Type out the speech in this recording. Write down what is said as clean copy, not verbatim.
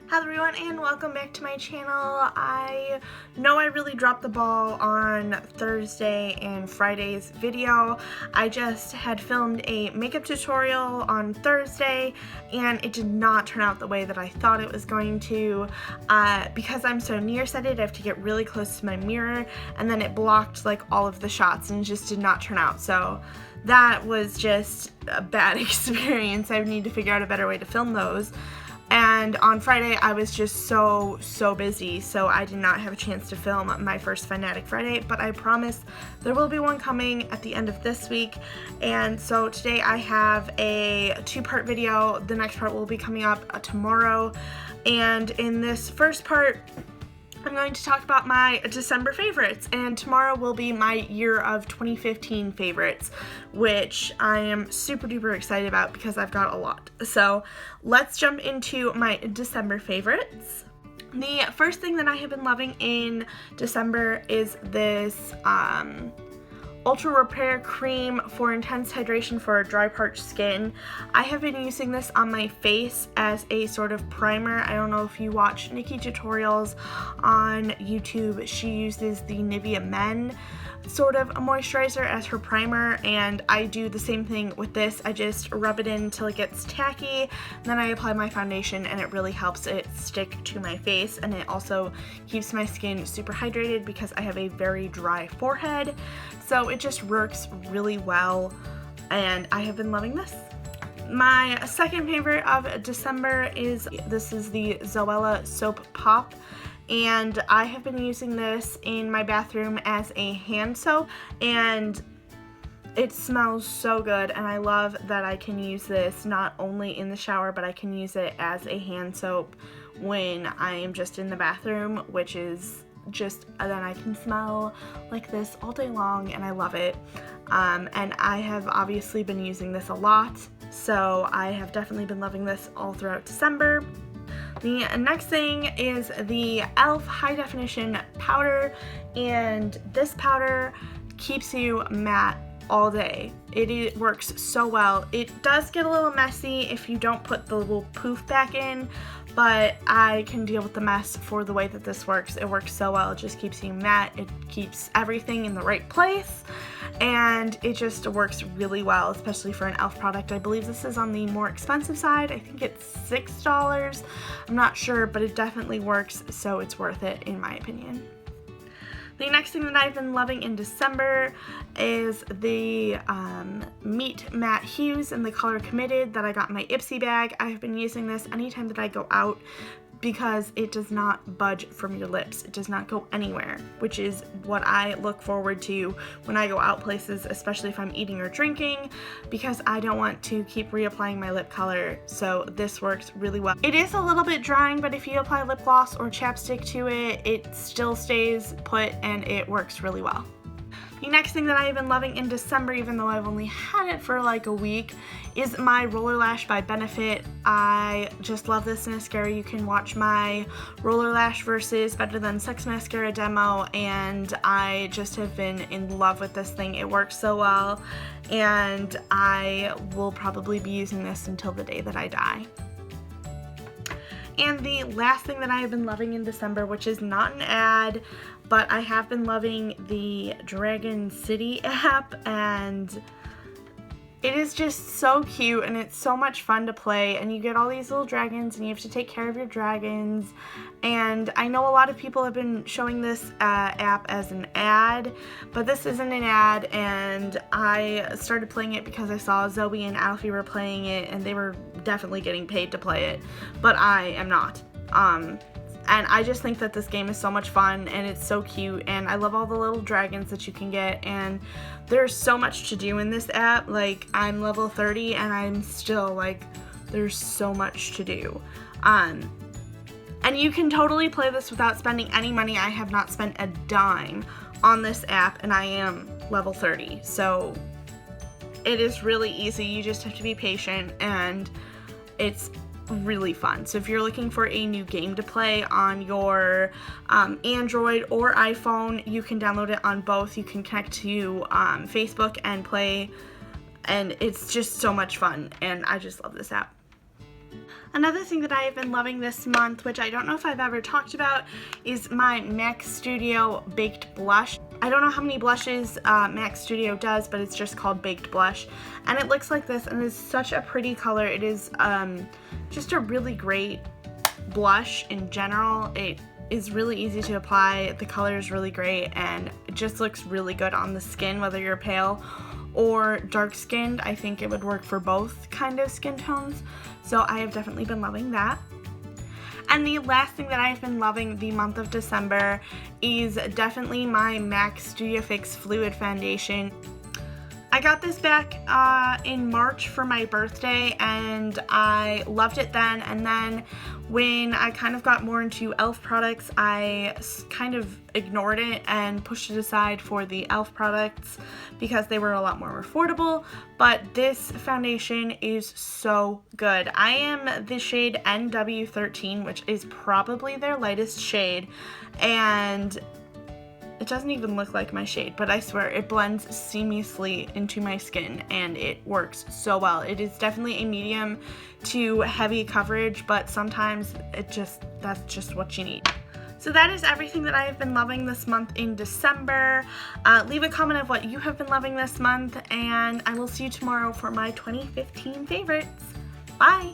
Hello everyone and welcome back to my channel. I know I really dropped the ball on Thursday and Friday's video. I just had filmed a makeup tutorial on Thursday and it did not turn out the way that I thought it was going to. Because I'm so nearsighted, I have to get really close to my mirror and then it blocked like all of the shots and it just did not turn out. So that was just a bad experience. I need to figure out a better way to film those. And on Friday, I was just so busy, so I did not have a chance to film my first Fanatic Friday, but I promise there will be one coming at the end of this week. And so today I have a two-part video. The next part will be coming up tomorrow. And in this first part, I'm going to talk about my December favorites, and tomorrow will be my year of 2015 favorites, which I am super duper excited about because I've got a lot. So let's jump into my December favorites. The first thing that I have been loving in December is this Ultra Repair Cream for intense hydration for dry parched skin. I have been using this on my face as a sort of primer. I don't know if you watch Nikki tutorials on YouTube. She uses the Nivea Men sort of a moisturizer as her primer, and I do the same thing with this. I just rub it in until it gets tacky, and then I apply my foundation, and it really helps it stick to my face, and it also keeps my skin super hydrated because I have a very dry forehead. So it just works really well, and I have been loving this. My second favorite of December is the Zoella Soap Pop, and I have been using this in my bathroom as a hand soap, and it smells so good, and I love that I can use this not only in the shower, but I can use it as a hand soap when I am just in the bathroom, which is just, then I can smell like this all day long, and I love it. And I have obviously been using this a lot, so I have definitely been loving this all throughout December. The next thing is the e.l.f. High Definition Powder, and this powder keeps you matte all day. It works so well. It does get a little messy if you don't put the little poof back in, but I can deal with the mess for the way that this works. It works so well. It just keeps you matte. It keeps everything in the right place, and it just works really well, especially for an e.l.f. product. I believe this is on the more expensive side. I think it's $6. I'm not sure, but it definitely works, so it's worth it in my opinion. The next thing that I've been loving in December is the Meet Matte Hues in the color Committed that I got in my Ipsy bag. I have been using this anytime that I go out because it does not budge from your lips. It does not go anywhere, which is what I look forward to when I go out places, especially if I'm eating or drinking, because I don't want to keep reapplying my lip color, so this works really well. It is a little bit drying, but if you apply lip gloss or chapstick to it, it still stays put and it works really well. The next thing that I've been loving in December, even though I've only had it for like a week, is my Roller Lash by Benefit. I just love this mascara. You can watch my Roller Lash versus Better Than Sex mascara demo, and I just have been in love with this thing. It works so well, and I will probably be using this until the day that I die. And the last thing that I have been loving in December, which is not an ad, but I have been loving the Dragon City app, and it is just so cute and it's so much fun to play, and you get all these little dragons and you have to take care of your dragons. And I know a lot of people have been showing this app as an ad, but this isn't an ad, and I started playing it because I saw Zoe and Alfie were playing it and they were definitely getting paid to play it, but I am not. And I just think that this game is so much fun and it's so cute, and I love all the little dragons that you can get, and there's so much to do in this app. Like, I'm level 30 and I'm still like, there's so much to do. And you can totally play this without spending any money. I have not spent a dime on this app and I am level 30. So it is really easy. You just have to be patient, and it's really fun. So if you're looking for a new game to play on your Android or iPhone, you can download it on both. You can connect to Facebook and play, and it's just so much fun, and I just love this app. Another thing that I have been loving this month, which I don't know if I've ever talked about, is my MAC Studio Baked Blush. I don't know how many blushes MAC Studio does, but it's just called Baked Blush. And it looks like this, and it's such a pretty color. It is just a really great blush in general. It is really easy to apply, the color is really great, and it just looks really good on the skin, whether you're pale or dark skinned. I think it would work for both kind of skin tones, so I have definitely been loving that. And the last thing that I've been loving the month of December is definitely my MAC Studio Fix Fluid Foundation. I got this back in March for my birthday, and I loved it then, and then when I kind of got more into e.l.f. products, I kind of ignored it and pushed it aside for the e.l.f. products because they were a lot more affordable, but this foundation is so good. I am the shade NW13, which is probably their lightest shade, and it doesn't even look like my shade, but I swear it blends seamlessly into my skin and it works so well. It is definitely a medium to heavy coverage, but sometimes that's just what you need. So that is everything that I have been loving this month in December. Leave a comment of what you have been loving this month, and I will see you tomorrow for my 2015 favorites. Bye!